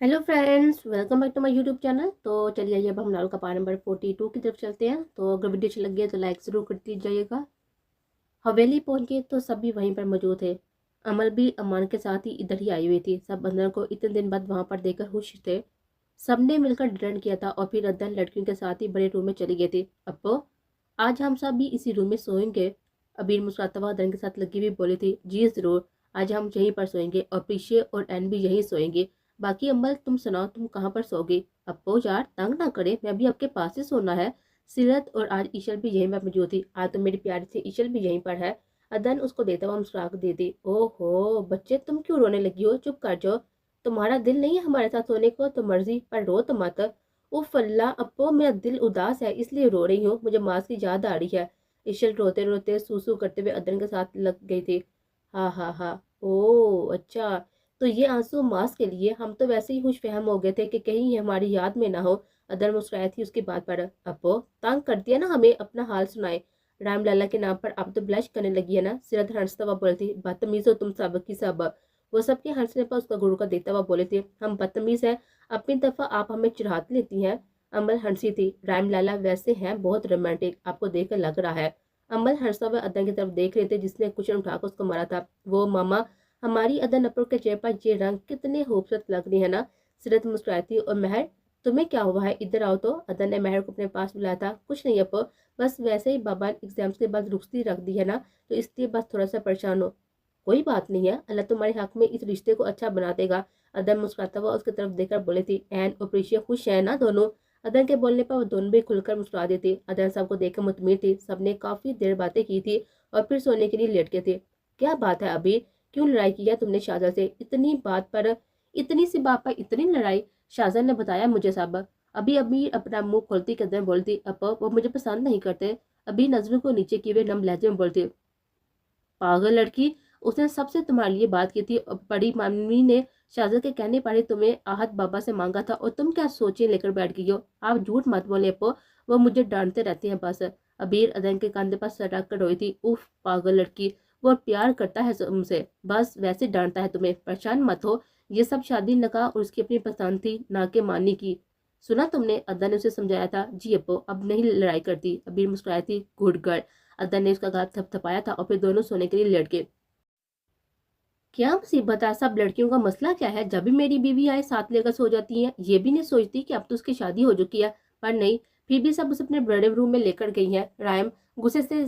Hello friends, welcome back to my YouTube channel. तो चलिए आइए अब हम लाल का पारा नंबर 42 की तरफ चलते हैं। तो अगर वीडियो अच्छी लगी है तो लाइक ज़रूर कर दीजिएगा। हवेली पहुंचे तो सभी वहीं पर मौजूद थे। अमल भी अमान के साथ ही इधर ही आई हुई थी। सब अंदर को इतने दिन बाद वहां पर देखकर खुश थे। सबने मिलकर डिनर किया था और फिर अदन लड़कियों के साथ ही बड़े रूम में चली गई थी। अप्पो, आज हम सब भी इसी रूम में सोएंगे। अबीर मुस्कुराता हुआ अदन के साथ लगी हुई बोली थी, जी जरूर, आज हम यहीं पर सोएंगे और पीछे और एन भी यहीं सोएंगे। बाकी अम्बल तुम सुनाओ, तुम कहाँ पर सोओगे? अप्पो यार तंग ना करे, मैं भी आपके पास ही सोना है। सीरत और आज ईशल भी यहीं पर मौजूद थी। आज तो मेरी प्यारी सी ईशल भी यहीं पर है। अदन उसको देता हुआ मुस्कुरा कर देती, ओहो बच्चे तुम क्यों रोने लगी हो? चुप कर जाओ। तुम्हारा दिल नहीं है हमारे साथ सोने को तो मर्जी, पर रो तो मत। उफ अल्लाह अप्पो, मेरा दिल उदास है इसलिए रो रही हूँ, मुझे मास की याद आ रही है। ईशल रोते रोते सूसू करते हुए अदन के साथ लग गई थी। हाँ हाँ हाँ। ओ अच्छा, तो ये आंसू मास के लिए? हम तो वैसे ही खुश फहम हो गए थे कि कहीं ये हमारी याद में ना हो। अदर मुस्कुराई थी उसकी बात पर। अपो तंग कर दिया ना हमें, अपना हाल सुनाए। राम लाला के नाम पर अब तो ब्लश करने लगी है ना? सिरत हंसता हुआ बोलती, बदतमीज हो तुम सब की सब। वो सबके हंसने पर उसका गुरु का देता हुआ बोले थे, हम बदतमीज हैं? अपनी दफा आप हमें चिढ़ाती लेती हैं। अमल हंसी थी, राम लाला वैसे हैं बहुत रोमांटिक, आपको देखकर लग रहा है। अमल हंसता हुआ अदन की तरफ देख रहे थे जिसने कुशन उठाकर उसको मारा था। वो मामा, हमारी अदन अपर के चेहरे पर ये रंग कितने खूबसूरत लग रही है ना? सिरत मुस्कुराई थी, और महर तुम्हें क्या हुआ है? इधर आओ तो। अदन ने महर को अपने पास बुलाया था। कुछ नहीं अपो, बस वैसे ही बाबा ने एग्जाम्स के बाद रुखसती रख दी है ना, तो इसलिए बस थोड़ा सा परेशान हो। कोई बात नहीं है, अल्लाह तुम्हारे हक में इस रिश्ते को अच्छा बना देगा। अदन मुस्कुराता हुआ उसकी तरफ देखकर बोले थी, एन और प्रीशिया खुश है ना दोनों? अदन के बोलने पर वो दोनों भी खुलकर मुस्कुरा देती। अदन सबको देखकर मुतमिर थी। सबने काफी देर बातें की थी और फिर सोने के लिए लेट गए थे। क्या बात है अभी, क्यों लड़ाई की है तुमने शाजा से? इतनी बात पर, इतनी सी बात पर इतनी लड़ाई? शाजा ने बताया मुझे सब। अभी अभी अपना मुंह खोलती कदम बोलती, अब वो मुझे पसंद नहीं करते। अभी नजरों को नीचे किए हुए नम लहजे में बोलती, पागल लड़की, उसने सबसे तुम्हारे लिए बात की थी। बड़ी मामी ने शाहजद के कहने पर ही तुम्हें आहत बाबा से मांगा था और तुम क्या सोचे लेकर बैठ गई हो? आप झूठ मत बोले अपो, वो मुझे डांटते रहते हैं बस। अबीर अदन के कंधे पर सर रख कर रोई थी, उफ पागल लड़की, वो प्यार करता है तुमसे, बस वैसे डांटता है तुम्हें, परेशान मत हो। ये सब शादी नका और उसकी अपनी पसंद थी, ना के मानी की। सुना तुमने? अदन ने उसे समझाया था। जी अपो, अब नहीं लड़ाई करती। अबीर मुस्कुराई थी, गुड गर्ल। अदन ने उसका हाथ थपथपाया था और फिर दोनों सोने के लिए लेट गए। क्या मुसीबत है? सब लड़कियों का मसला क्या है? जब भी मेरी बीवी आए साथ लेकर सो जाती है। ये भी नहीं सोचती कि अब तो उसकी शादी हो चुकी है। पर नहीं, फिर भी सब उसे अपने बड़े रूम में लेकर गई है। रायम गुस्से से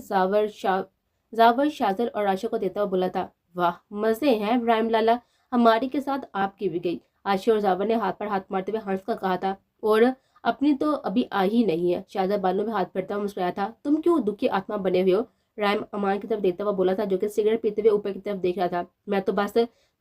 जावर शाजर और आशा को देता हुआ बोला था, वाह मजे हैं रायम लाला, हमारी के साथ आपकी भी गई। आशा और जावर ने हाथ पर हाथ मारते हुए हंस कर कहा था, और अपनी तो अभी आ ही नहीं है। शाहजहां बालों में हाथ फेरता हुआ मुस्कुराया था, तुम क्यों दुखी आत्मा बने हुए हो? रायम अमान की तरफ देखता हुआ बोला था, जो कि सिगरेट पीते हुए ऊपर की तरफ देख रहा था, मैं तो बस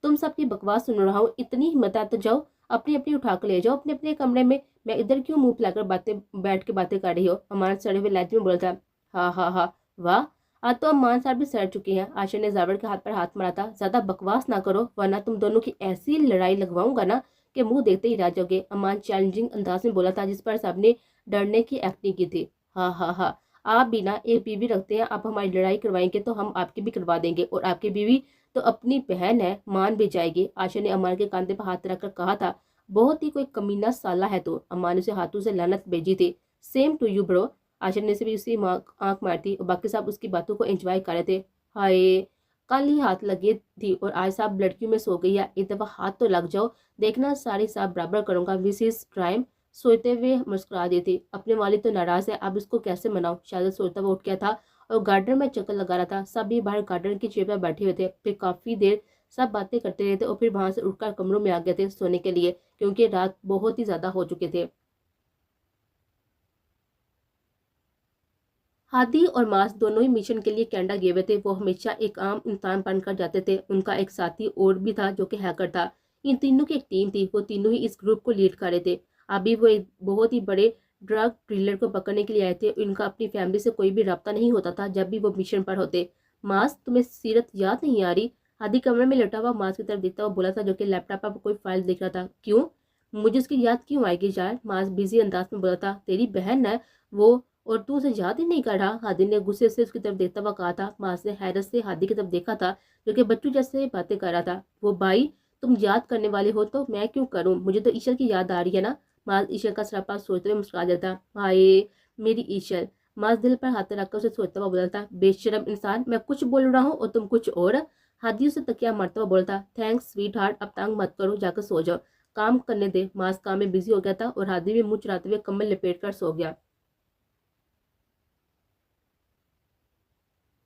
तुम सबकी बकवास सुन रहा हूँ। इतनी हिम्मत है तो जाओ अपनी अपनी उठा कर ले जाओ अपने अपने कमरे में। मैं इधर क्यों मुंह फैलाकर बातें बैठ के बातें कर रही हो? अमान सड़े हुए लहजे में बोला था। हाँ हाँ हाँ, वाह, आज तो अमान साहब भी सड़ चुके हैं। आशा ने जावर के हाथ पर हाथ मारा था, ज्यादा बकवास ना करो वरना तुम दोनों की ऐसी लड़ाई लगवाऊंगा ना कि मुंह देखते ही रह जाओगे। अमान चैलेंजिंग अंदाज में बोला था, जिस पर सबने डरने की एक्टिंग की थी। हाँ हाँ हाँ, आप भी ना एक बीवी रखते हैं, आप हमारी लड़ाई करवाएंगे तो हम आपकी भी करवा देंगे, और आपकी बीवी तो अपनी बहन है, मान भी जाएगी। आशा ने अमान के कंधे पर हाथ रखकर कहा था, बहुत ही कोई कमीना साला है तो। अमान ने उसे हाथों से लानत भेजी थी। Same to you bro. Asha ने से भी उसी आंख मारती और बाकी सब उसकी बातों को एंजॉय कर रहे थे। हाय, कल ही हाथ लगी थी और आज सब लड़कियों में सो गई है, एक दफा हाथ तो लग जाओ, देखना सारी साफ बराबर करूंगा। मिसिस क्राइम सोते हुए मुस्कुरा दी थी, अपने वाली तो नाराज है, अब इसको कैसे मनाऊं? शायद सोता हुआ उठ गया था और गार्डन में चक्कर लगा रहा था। सभी बाहर गार्डन की चेयर पर बैठे हुए थे। फिर काफी देर सब बातें करते रहे थे और फिर वहां से उठकर कमरों में आ गए थे सोने के लिए, क्योंकि रात बहुत ही ज्यादा हो चुके थे। हादी और मास दोनों ही मिशन के लिए कनाडा गए हुए थे। वो हमेशा एक आम इंसान बनकर जाते थे। उनका एक साथी और भी था जो कि हैकर था। इन तीनों की एक टीम थी, वो तीनों ही इस ग्रुप को लीड कर रहे थे। अभी वो एक बहुत ही बड़े ड्रग डीलर को पकड़ने के लिए आए थे। इनका अपनी फैमिली से कोई भी रब्ता नहीं होता था जब भी वो मिशन पर होते। मास, तुम्हें सीरत याद नहीं आ रही? हादी कमरे में लेटा हुआ मास की तरफ देखता हुआ बोला था, जो कि लैपटॉप पर कोई फाइल देख रहा था। क्यों, मुझे उसकी याद क्यों आएगी यार? मास बिजी अंदाज में बोला था, तेरी बहन है वो, और तू उसे याद ही नहीं कर रहा? हादी ने गुस्से से उसकी तरफ देखता हुआ कहा था। मास ने हैरत से हादी की तरफ देखा था, जो कि बच्चों जैसे बातें कर रहा था। वो भाई, तुम याद करने वाले हो तो मैं क्यों करूं, मुझे तो ईशल की याद आ रही है ना। माज ईशल का सरापा सोचते हुए मुस्कुरा देता। हाय मेरी ईशल। माज दिल पर हाथ रखकर उसे सोचता हुआ बोलता, बेशरम इंसान, मैं कुछ बोल रहा हूँ और तुम कुछ और। हादी उसे तकिया मारता हुआ बोलता, थैंक्स स्वीट हार्ट, अब तंग मत करो, जाकर सो जाओ, काम करने दे। माज काम में बिजी हो गया था और हादी में मुंह चुराते हुए कम्बल लपेट कर सो गया।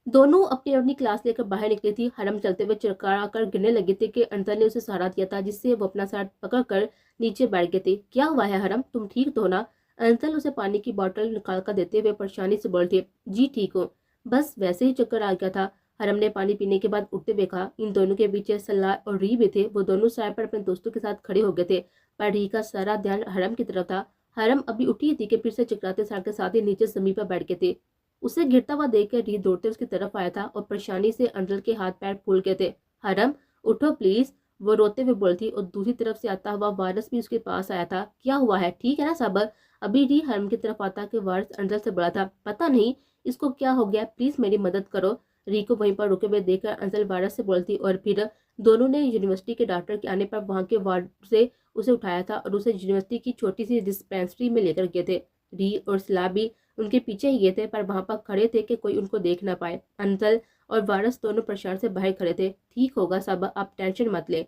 दोनों अपनी अपनी क्लास लेकर बाहर निकली थी। हरम चलते हुए चिड़का कर गिरने लगे थे कि अंतर ने उसे सहारा दिया था, जिससे वो अपना सर पकड़ कर नीचे बैठ गए थे। क्या हुआ है हरम, तुम ठीक तो हो ना। अंतर उसे पानी की बोतल निकाल कर देते हुए परेशानी से बोलते, जी ठीक हूँ, बस वैसे ही चक्कर आ गया था। हरम ने पानी पीने के बाद उठते हुए कहा। इन दोनों के पीछे सलाह और री भी थे। वो दोनों साइड पर अपने दोस्तों के साथ खड़े हो गए थे, पर री का सारा ध्यान हरम की तरफ था। हरम अभी उठी थी कि फिर से चकराते सर के साथ ही नीचे जमीन पर बैठ गए थे। उसे गिरता हुआ देखकर री दौड़ते उसकी तरफ आया था और परेशानी से अंजल के हाथ पैर फूल गए थे। हरम उठो प्लीज, वो रोते हुए बोलती। और दूसरी तरफ से आता हुआ वारस भी उसके पास आया था। क्या हुआ है, ठीक है ना सब। अभी री हरम की तरफ आता कि वारस अंजल से बड़ा था। पता नहीं इसको क्या हो गया, प्लीज मेरी मदद करो। री को वहीं पर रुके हुए देखकर अंजल वारस से बोलती और फिर दोनों ने यूनिवर्सिटी के डॉक्टर के आने पर वहां के वार्ड से उसे उठाया था और उसे यूनिवर्सिटी की छोटी सी डिस्पेंसरी में लेकर गए थे। री और सलाह भी उनके पीछे ही गए थे, पर वहां पर खड़े थे कि कोई उनको देख ना पाए। अंजल और वारस दोनों प्रशांत से बाहर खड़े थे। ठीक होगा सब, आप टेंशन मत ले।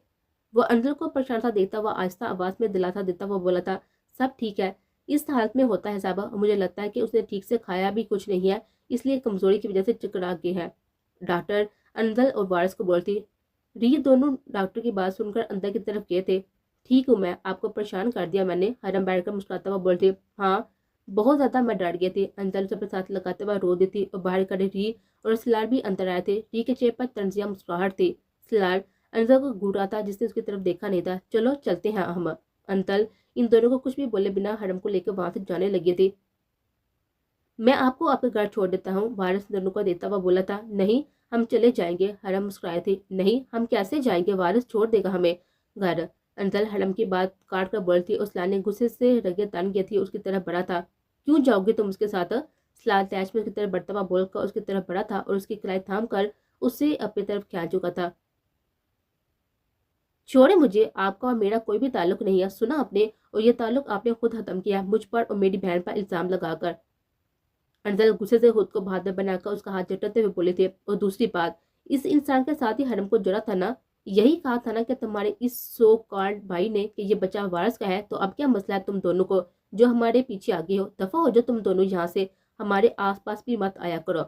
वो अंजल को परेशान सा देखता हुआ आहिस्ता आवाज में दिलासा देता हुआ बोला था, सब ठीक है, इस हालत में होता है साहब, मुझे लगता है कि उसने ठीक से खाया भी कुछ नहीं है, इसलिए कमजोरी की वजह से चकरा गए हैं। डॉक्टर अंजल और वारस को बोलती। री दोनों डॉक्टर की बात सुनकर अंदर की तरफ गए थे। ठीक हूँ मैं, आपको परेशान कर दिया मैंने, हरम बैठकर मुस्कुराता हुआ बोलती। हाँ बहुत ज्यादा मैं डर गई थी। अंजल उसे अपने साथ लगाते हुए रो दी थी और बाहर खड़े री और सिलार भी अंदर आए थे। री के चेहरे पर तंजिया मुस्कुराहट थी। सिलार अंजल को घूर रहा था, जिसने उसकी तरफ देखा नहीं था। चलो चलते हैं हम। अंतल इन दोनों को कुछ भी बोले बिना हरम को लेकर वहां से जाने लगी थी। मैं आपको आपके घर छोड़ देता हूँ, वारिस दोनों को देता हुआ बोला था। नहीं हम चले जाएंगे, हरम मुस्कुराए थे। नहीं हम कैसे जाएंगे, वारिस छोड़ देगा हमें घर। अंजल हरम की बात काट कर बोल थी। उस लाने गुस्से से रगे तन गया थी, उसकी तरफ बढ़ा था। क्यों जाओगे तुम उसके साथ। सलाल तैश में उसकी तरफ बढ़ता हुआ बोलकर उसकी तरफ बढ़ा था और उसकी कलाई थाम कर उससे अपनी तरफ खींच चुका था। छोड़े मुझे, आपका और मेरा कोई भी ताल्लुक नहीं है, सुना आपने, और ये ताल्लुक आपने खुद खत्म किया मुझ पर और मेरी बहन पर इल्जाम लगाकर। अंजल गुस्से से खुद को बहादुर बनाकर उसका हाथ झटकते हुए बोले थे। और दूसरी बात, इस इंसान के साथ ही हरम को जरा था ना, यही कहा था ना कि तुम्हारे इस सो कॉल्ड भाई ने कि ये बच्चा वारस का है, तो अब क्या मसला है तुम दोनों को जो हमारे पीछे आ गए हो। दफा हो जो तुम दोनों यहाँ से, हमारे आसपास भी मत आया करो।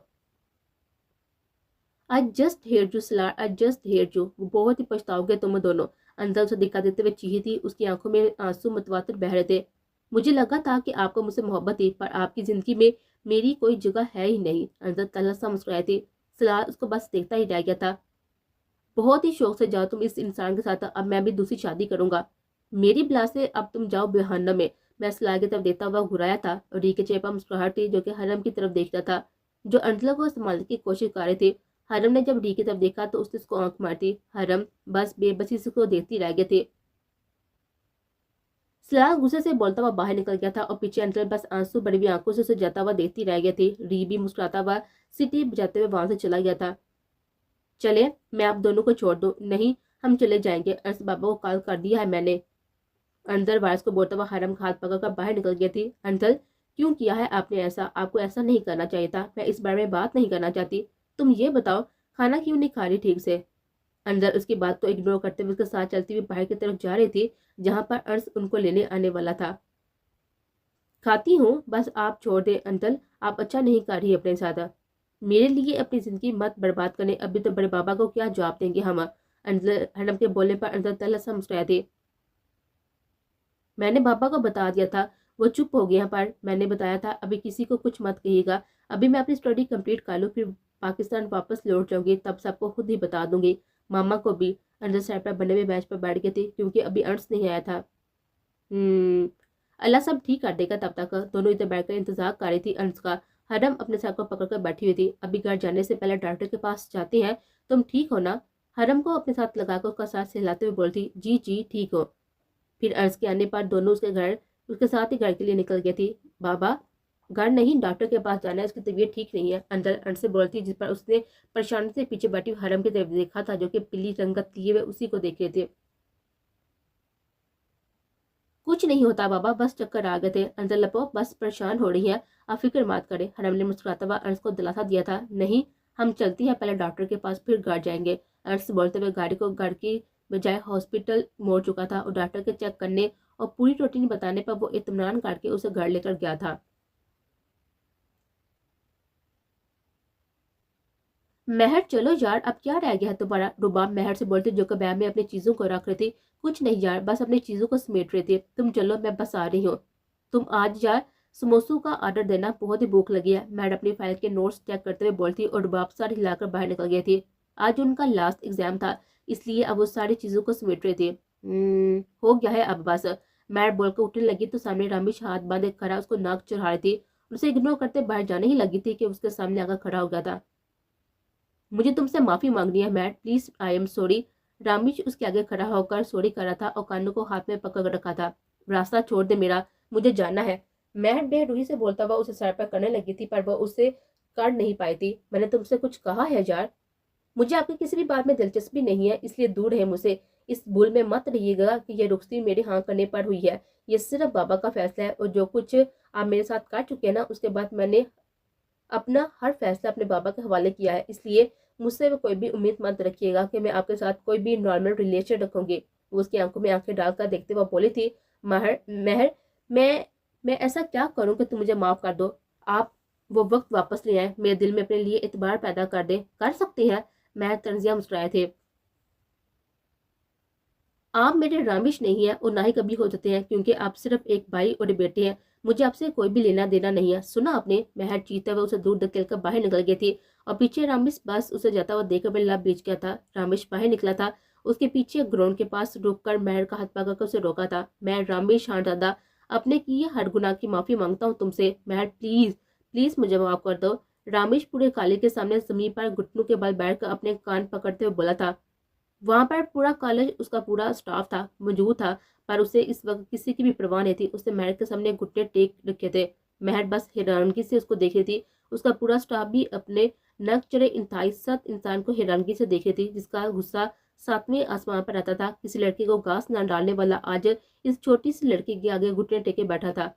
I just hear you Salar, I just hear you, बहुत ही पछताओगे तुम दोनों। अंजल उसे दिखा देते हुए चीही थी, उसकी आंखों में आंसू मतवातर बह रहे थे। मुझे लगा था कि आपको मुझसे मोहब्बत थी, पर आपकी जिंदगी में मेरी कोई जगह है ही नहीं। अंजल तलस सा मुस्कुराई थी। सलार उसको बस देखता ही रह गया था। बहुत ही शौक से जाओ तुम इस इंसान के साथ, अब मैं भी दूसरी शादी करूंगा। मेरी बिला से अब तुम जाओ बेहाना में। मैं सलार की तरफ देखता हुआ घुराया था और री के चेहरे पर मुस्कुराहट थी, जो कि हरम की तरफ देखता था, जो अंजला को संभालने की कोशिश कर रहे थे। हरम ने जब री की तरफ देखा तो उसने उसको आंख मारती। हरम बस बेबसी से उसको देखती रह गए थे। सलार गुस्से से बोलता हुआ बाहर निकल गया था और पीछे अंजल बस आंसू बड़ी हुई आंखों से उसे जाता हुआ देखती रह गई थी। री भी मुस्कुराता हुआ सीटी बजाते हुए वहां से चला गया था। चले मैं आप दोनों को छोड़ दूं। नहीं हम चले जाएंगे, अर्श बाबा को कॉल कर दिया है मैंने। अंदर वारिस को बोलता हुआ हरम हाथ पकड़कर बाहर निकल गई थी। अंजल क्यों किया है आपने ऐसा, आपको ऐसा नहीं करना चाहिए था। मैं इस बारे में बात नहीं करना चाहती। तुम ये बताओ खाना क्यों नहीं खा रही ठीक से। अंजल उसकी बात को इग्नोर करते हुए उसके साथ चलती हुई बाहर की तरफ जा रही थी, जहां पर अर्श उनको लेने आने वाला था। खाती हूँ, बस आप छोड़ दे अंजल, आप अच्छा नहीं कर रही अपने साथ। मेरे लिए अपनी जिंदगी मत बर्बाद करने, अभी तो बड़े बाबा को क्या जवाब देंगे हम। अंजल हरम के बोलने पर अंजल तलस मुस्कुराए थे। मैंने पापा को बता दिया था, वो चुप हो गया, पर मैंने बताया था अभी किसी को कुछ मत कहिएगा। अभी मैं अपनी स्टडी कंप्लीट कर लूँ, फिर पाकिस्तान वापस लौट जाऊंगी, तब सबको खुद ही बता दूंगी, मामा को भी। अंदर साइड पर बने हुए बेंच पर बैठ गए थे, क्योंकि अभी अंश नहीं आया था। अल्लाह सब ठीक कर देगा। तब तक दोनों इधर बैठकर इंतजार कर रही थी अंश का। हरम अपने सर को पकड़कर बैठी हुई थी। अभी घर जाने से पहले डॉक्टर के पास जाती हैं, तुम ठीक हो ना। हरम को अपने साथ लगाकर उसका साथ सहलाते हुए बोलती, जी जी ठीक हो। फिर अर्ज के आने पर दोनों उसके साथ ही घर के लिए निकल गई थी। बाबा घर नहीं, डॉक्टर के पास जाना है, उसकी तबीयत ठीक नहीं है। अंदर अंश से बोलती, जिस पर उसने परेशानी से पीछे बैठी हरम की तरफ देखा था, जो कि पीली रंगत लिए हुए उसी को देख रहे थे। कुछ नहीं होता बाबा, बस चक्कर आ गए थे। अंदर लपो, बस परेशान हो रही है, आप फिक्र मत करें। हरम ने मुस्कुराता हुआ अर्श को दिलासा दिया था। नहीं, हम चलती हैं पहले डॉक्टर के पास, फिर घर जाएंगे। अर्श बोलते हुए गाड़ी को घर की बजाय हॉस्पिटल मोड़ चुका था और डॉक्टर के चेक करने और पूरी रूटीन बताने पर वो इत्मीनान करके उसे घर लेकर गया था। महर चलो यार, अब क्या रह गया है तुम्हारा? रुबाब महर से बोलते जो कबैब में अपनी चीजों को रख रही थी। कुछ नहीं यार, बस अपनी चीजों को समेट रही थी। तुम चलो, मैं बस आ रही हूँ। तुम आज यार समोसों का ऑर्डर देना, बहुत ही भूख लगी है। मैड अपनी फाइल के नोट्स चेक करते हुए बोलती और रुबाब सर हिलाकर बाहर निकल गई थी। आज उनका लास्ट एग्जाम था, इसलिए अब वो सारी चीजों को समेट रही थी। हो गया है अब बस। मैड बोलकर उठने लगी तो सामने रामिश हाथ बांधे खड़ा उसको नाक चढ़ा रही थी। उसे इग्नोर करते बाहर जाने ही लगी थी कि उसके सामने आकर खड़ा हो गया था। मुझे तुमसे माफी मांगनी है Matt, please, I am sorry. Ramish उसके आगे खड़ा होकर सॉरी कर रहा था और कानों को हाथ में पकड़ रखा था। रास्ता छोड़ दे मेरा, मुझे जाना है। मैट बेरूही से बोलता हुआ उसे सर पर करने लगी थी, पर वो उसे कर नहीं पाई थी। मैंने तुमसे कुछ कहा है यार? मुझे आपकी किसी भी बात में दिलचस्पी नहीं है, इसलिए दूर है मुझसे। इस भूल में मत रहिएगा कि ये रुखसती मेरे हाँ करने पर हुई है। ये सिर्फ बाबा का फैसला है और जो कुछ आप मेरे साथ कर चुके हैं ना, उसके बाद मैंने अपना हर फैसला अपने बाबा के हवाले किया है। इसलिए मुझसे भी कोई भी उम्मीद मत रखिएगा कि मैं आपके साथ कोई भी नॉर्मल रिलेशन रखूंगी। वो उसकी आंखों में आंखें डालकर देखते हुए बोली थी। महर महर मैं मैं ऐसा क्या करूं कि तुम मुझे माफ कर दो? आप वो वक्त वापस ले आए, मेरे दिल में अपने लिए एतबार पैदा कर दे। कर सकते हैं? महर तंजिया मुस्कुराए थे। आप मेरे रामिश नहीं है और ना ही कभी हो सकते हैं, क्योंकि आप सिर्फ एक भाई और एक बेटे हैं। मुझे आपसे कोई भी लेना देना नहीं है, सुना आपने? महर चीखते हुए उसे दूर धकेल कर बाहर निकल गई थी और पीछे रामिश बस उसे जाता हुआ देखकर अपने लब बीच गया था। रामिश बाहर निकला था, उसके पीछे ग्राउंड के पास रुक कर महर का हाथ पकड़कर उसे रोका था। मैं रामिश, हाँ दादा, अपने किए हर गुनाह की माफी मांगता हूँ तुमसे। महर प्लीज प्लीज मुझे माफ कर दो। रामिश पूरे काले के सामने जमीन पर घुटनों के बल बैठकर अपने कान पकड़ते हुए बोला था। वहां पर पूरा कॉलेज, उसका पूरा स्टाफ था, मौजूद था, पर उसे इस वक्त किसी की भी परवाह नहीं थी। उसने महर के सामने घुटने टेक रखे थे। महर बस हैरानगी से उसको देख रही थी। उसका पूरा स्टाफ भी अपने नक चढ़े इंतहाई सख्त इंसान को हैरानगी से देख रही थी, जिसका गुस्सा सातवें आसमान पर रहता था। किसी लड़के को घास न डालने वाला आज इस छोटी सी लड़की के आगे घुटने टेके बैठा था।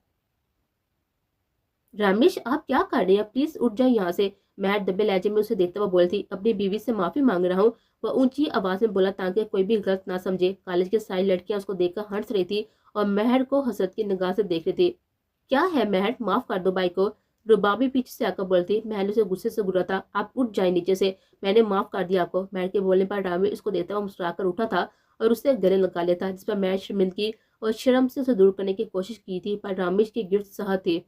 रमेश, आप क्या कर रहे हैं? प्लीज उठ जाए यहाँ से। महर दबे लहजे में उसे देखते हुए बोली थी। अपनी बीवी से माफी मांग रहा हूँ, वह ऊंची आवाज में बोला ताकि कोई भी गलत ना समझे। कॉलेज की सारी लड़कियां उसको देखकर हंस रही थी और महर को हसरत की निगाह से देख रही थी। क्या है महर, माफ कर दो भाई को। रुबाबी पीछे से आकर बोलती। महर ने उसे गुस्से से घूरा था। आप उठ जाए नीचे से, मैंने माफ कर दिया आपको। महर के बोलने पर रामी उसको देखता हुआ मुस्कुराकर उठा था और उससे गले लगा लिया था, जिस पर महर शर्मिंदगी और शर्म से उसे दूर करने की कोशिश की थी, पर रामिश की गिरफ्त सहज थी।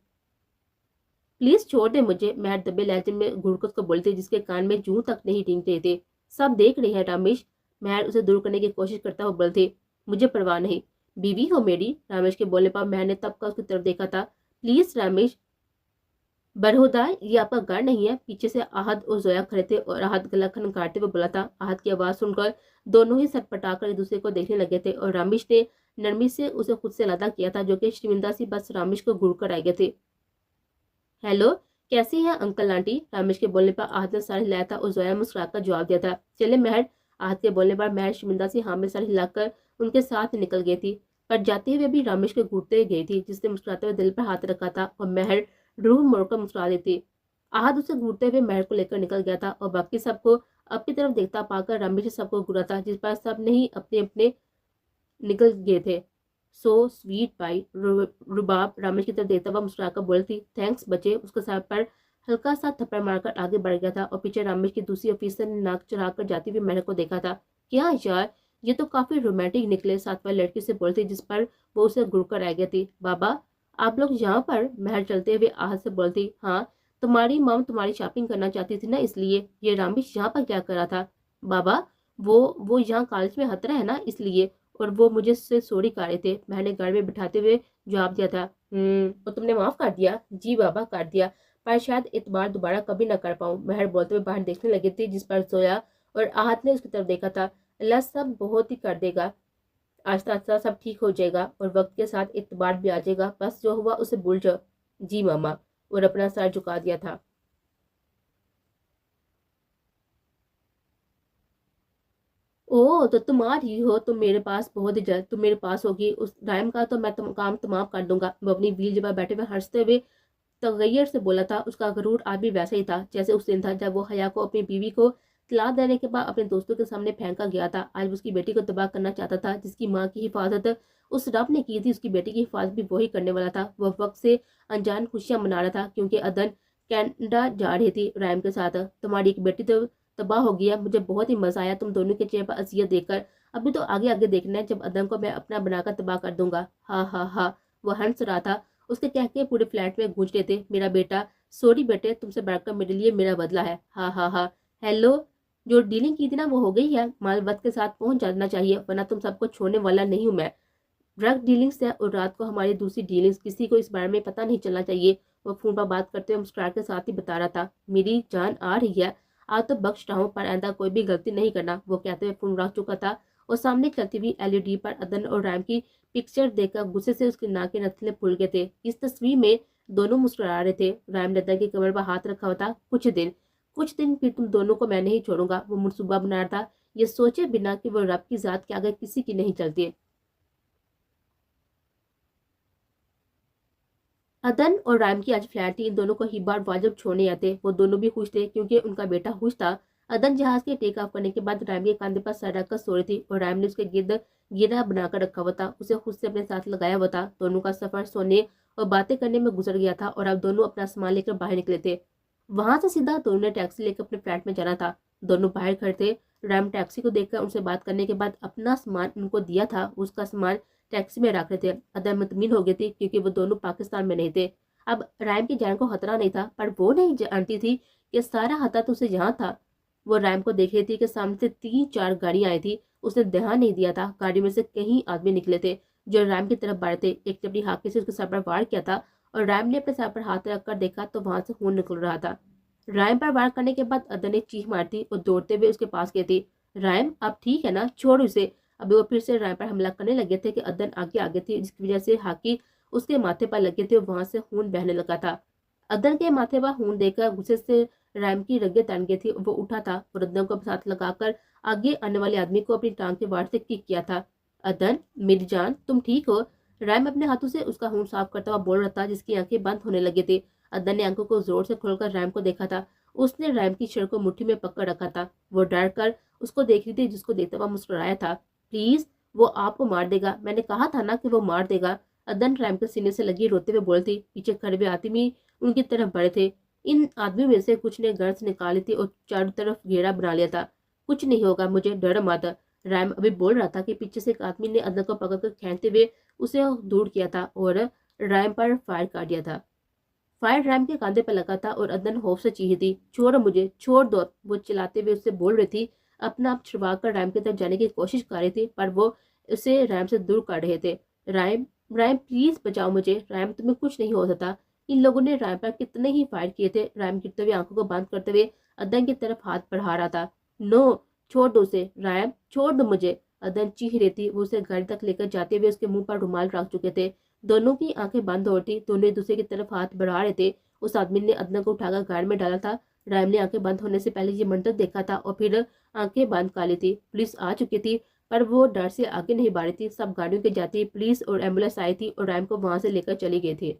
प्लीज छोड़ दे मुझे, महर दबे लहजे में घुड़कर उसको बोलती, जिसके कान में जूं तक नहीं टींग रहे थे। सब देख रहे हैं रामेश। महर उसे दूर करने की कोशिश करता हुआ बोलती। मुझे परवाह नहीं, बीवी हो मेरी। रामेश के बोलने पर महर ने तब का उसकी तरफ देखा था। प्लीज रामेश, बरहुदार, ये आपका घर नहीं है। पीछे से आहद और जोया खड़े थे और आहद गला खनकाते हुए बोला था। आहद की आवाज सुनकर दोनों ही सटपटाकर एक दूसरे को देखने लगे थे और रामेश ने नरमी से उसे खुद से अलग किया था, जो कि शर्मिंदा सी बस रामेश को घूर कर आ गए थे। हेलो, कैसी हैं अंकल आंटी? रमेश के बोलने पर आहत ने सर हिलाया था और जोया मुस्कुराकर जवाब दिया था। चले महर। आहत के बोलने पर महर शर्मिंदा से हाँ में सर हिलाकर उनके साथ निकल गई थी, पर जाते हुए भी रमेश के घूरते गई थी, जिसने मुस्कुराते हुए दिल पर हाथ रखा था और महर रूह मोड़कर मुस्कुरा दी थी। आहत उसे घूरते हुए महर को लेकर निकल गया था और बाकी सबको अपनी तरफ देखता पाकर रमेश ने सबको घूरा था, जिस पर सब नहीं अपने अपने निकल गए थे। सो स्वीट पाई। रुबाब रमेश की तरफ देखता हुआ मुस्कुराकर बोली थी। थैंक्स बच्चे। उसके सर पर हल्का सा थप्पड़ मारकर आगे बढ़ गया था और पीछे रमेश की दूसरी ऑफिसर ने नाक चढ़ाकर जाती हुई महर को देखा था। क्या यार, ये तो काफी रोमांटिक निकले। सातवां लड़की से बोलती, जिस पर वो उसे घुड़ कर आ गई थी। बाबा, आप लोग यहाँ पर? महर चलते हुए आहत से बोलती। हाँ, तुम्हारी मॉम तुम्हारी शॉपिंग करना चाहती थी ना, इसलिए। ये रमेश यहाँ पर क्या कर रहा था? बाबा, वो यहाँ कॉलेज में खतरा है ना, इसलिए। और वो मुझे से सॉरी कह रहे थे। मैंने घर में बिठाते हुए जवाब दिया था। और तुमने माफ कर दिया? जी बाबा, कर दिया, पर शायद इतबार दोबारा कभी ना कर पाऊं। महर बोलते हुए बाहर देखने लगी थी, जिस पर सोया और आहत ने उसकी तरफ देखा था। अल्लाह सब बहुत ही कर देगा, आस्ता आस्ता सब ठीक हो जाएगा और वक्त के साथ इतबार भी आ जाएगा। बस जो हुआ उसे भूल जाओ। जी मामा। और अपना सर झुका दिया था। ओह तो तुम आ रही हो, तुम मेरे पास बहुत ही जल्द तुम मेरे पास होगी, उस टाइम का तो मैं काम तमाम कर दूंगा। वो अपनी व्हील पर बैठे हुए हंसते हुए तगैर से बोला था। उसका गरूर आज भी वैसा ही था जैसे उस दिन था जब वो हया को अपनी बीवी को तलाक देने के बाद अपने दोस्तों के सामने फेंका गया था। आज उसकी बेटी को तबाह करना चाहता था, जिसकी माँ की हिफाजत उस रब ने की थी, उसकी बेटी की हिफाजत भी वही करने वाला था। वह वक्त से अनजान खुशियां मना रहा था क्योंकि अदन कनाडा जा रही थी रैम के साथ। तुम्हारी एक बेटी तो तबाह हो गया, मुझे बहुत ही मजा आया तुम दोनों के चेहरे पर अजियत देखकर। अभी तो आगे आगे देखना है जब अदन को मैं अपना बनाकर तबाह कर दूंगा। हा हा हा। वो हंस रहा था। उसके कह के पूरे फ्लैट में गूंज रहे थे, मेरा बेटा, सॉरी बेटे, तुमसे बढ़कर मेरे लिए मेरा बदला है। हा हा हा। हेलो, जो डीलिंग की थी ना वो हो गई है। माल वक्त के साथ पहुंच जाना चाहिए वरना तुम सबको छोड़ने वाला नहीं हूं मैं। ड्रग डीलिंग्स है और रात को हमारी दूसरी डीलिंग्स, किसी को इस बारे में पता नहीं चलना चाहिए। वो फोन पर बात करते हुए मुस्कुराहट के साथ ही बता रहा था। मेरी जान आ रही है, आज तो बख्श रहा हूँ पर आइंदा कोई भी गलती नहीं करना। वो कहते हुए फोन रख चुका था और सामने चलती हुई एलईडी पर अदन और रैम की पिक्चर देखकर गुस्से से उसके नाक के नथले फूल गए थे। इस तस्वीर में दोनों मुस्कुरा रहे थे। रैम ने अदन की कमर पर हाथ रखा हुआ था। कुछ दिन फिर तुम दोनों को मैं नहीं छोड़ूंगा, वो मनसूबा बना रहा था, ये सोचे बिना कि वो रब की जात के आगे किसी की नहीं चलती। अदन और रैम की आज फ्लैट थी। इन दोनों को हिबा और वाजिब छोड़ने आते। वो दोनों भी खुश थे क्योंकि उनका बेटा खुश था। अदन जहाज के टेक ऑफ करने के बाद रैम के कंधे पर सर रखकर सो रही थी और रैम ने उसके गिर्द घेरा बनाकर रखा हुआ था, उसे खुद से अपने साथ लगाया हुआ था। दोनों का सफर सोने और बातें करने में गुजर गया था और अब दोनों अपना सामान लेकर बाहर निकले थे। वहां से सीधा दोनों ने टैक्सी लेकर अपने फ्लैट में जाना था। दोनों बाहर खड़े थे। रैम टैक्सी को देखकर उनसे बात करने के बाद अपना सामान उनको दिया था, उसका सामान टैक्सी में रख रहे थे। अदर मुतमिन हो गई थी क्योंकि वो दोनों पाकिस्तान में नहीं थे। अब रैम की जान को खतरा नहीं था, पर वो नहीं जानती थी कि सारा खतरा तो उसे यहाँ था। वो रैम को देख रही थी कि सामने से 3-4 गाड़ियां आई थी। उसने ध्यान नहीं दिया था। गाड़ी में से कई आदमी निकले थे जो रैम की तरफ बढ़े थे। एक ने अपनी हाथी से उसके सर पर वार किया था और रैम ने अपने सर पर हाथ रखकर देखा तो वहां से खून निकल रहा था। रैम पर वार करने के बाद अदर ने चीख मार दी और दौड़ते हुए उसके पास गई थी। रैम अब ठीक है ना, छोड़ उसे। अभी वो फिर से रैम पर हमला करने लगे थे कि अदन आगे आगे थी, जिसकी वजह से हाकी उसके माथे पर लगे थे और वहां से खून बहने लगा था। अदन के माथे पर खून देखकर गुस्से से रैम की रगें तन गई थी। वो उठा था और अदन को साथ लगाकर आगे आने वाले आदमी को अपनी टांग के वार से किक किया था। अदन, मेरी जान, तुम ठीक हो? रैम अपने हाथों से उसका खून साफ करता हुआ बोल रहा था, जिसकी आंखें बंद होने लगी थी। अदन ने आंखों को जोर से खोलकर रैम को देखा था। उसने रैम की शर्ट को मुट्ठी में पकड़ रखा था। वो डर कर उसको देख रही थी, जिसको देखता हुआ मुस्कुराया था। प्लीज, वो आपको मार देगा, मैंने कहा था ना कि वो मार देगा। अदन रैम के सीने से लगी रोते हुए बोलती। पीछे खड़े हुए आदमी उनकी तरफ बढ़े थे। इन आदमियों में से कुछ ने गर्द निकाली थी और चारों तरफ घेरा बना लिया था। कुछ नहीं होगा, मुझे डर मत। रैम अभी बोल रहा था कि पीछे से एक आदमी ने अदन को पकड़कर खींचते हुए उसे दूर किया था और रैम पर फायर कर दिया था। फायर रैम के कांधे पर लगा था और अदन खौफ से चीखी थी। छोड़ मुझे, छोड़ दो, वो चिल्लाते हुए उससे बोल रही थी। अपना आप छुड़वा कर रैम की तरफ जाने की कोशिश कर रही थी पर वो उसे रैम से दूर कर रहे थे। रैम, रैम प्लीज बचाओ मुझे। रैम, तुम्हें कुछ नहीं हो सकता। इन लोगों ने रैम पर कितने ही फायर किए थे। रैम गिरते हुए आंखों को बंद करते हुए अदन की तरफ हाथ बढ़ा रहा था। नो, छोड़ दो उसे। रैम, छोड़ दो मुझे। अदन चीख रही थी। वो उसे घर तक लेकर जाते हुए उसके मुंह पर रुमाल रख चुके थे। दोनों की आंखें बंद हो रही, दोनों एक दूसरे की तरफ हाथ बढ़ा रहे थे। उस आदमी ने अदन को उठाकर गाड़ी में डाला था। रैम ने आंखें बंद होने से पहले ये मंजर देखा था और फिर आंखें बंद कर ली थी। पुलिस आ चुकी थी पर वो डर से आगे नहीं बढ़ रही थी। सब गाड़ियों के जाती पुलिस और एम्बुलेंस आई थी और रैम को वहां से लेकर चली गई थी।